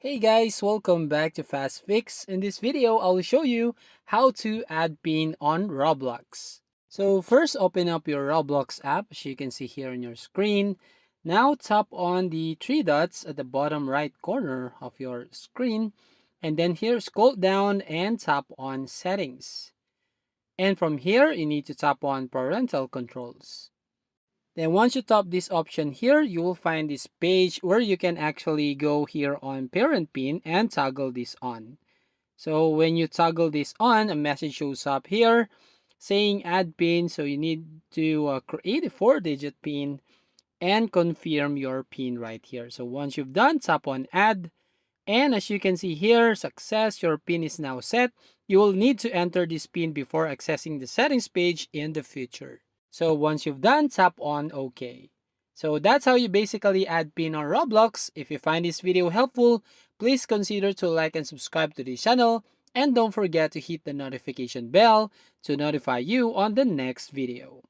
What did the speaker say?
Hey guys, welcome back to Fast Fix. In this video, I will show you how to add pin on Roblox. So first open up your Roblox app as you can see here on your screen. Now tap on the three dots at the bottom right corner of your screen and then here scroll down and tap on settings. And from here, you need to tap on parental controls. Then once you tap this option here, you will find this page where you can actually go here on parent pin and toggle this on. So when you toggle this on, a message shows up here saying add pin. So you need to create a 4-digit pin and confirm your pin right here. So once you've done, tap on add. And as you can see here, success, your pin is now set. You will need to enter this pin before accessing the settings page in the future. So once you've done, tap on OK. So that's how you basically add pin on Roblox. If you find this video helpful, please consider to like and subscribe to this channel. And don't forget to hit the notification bell to notify you on the next video.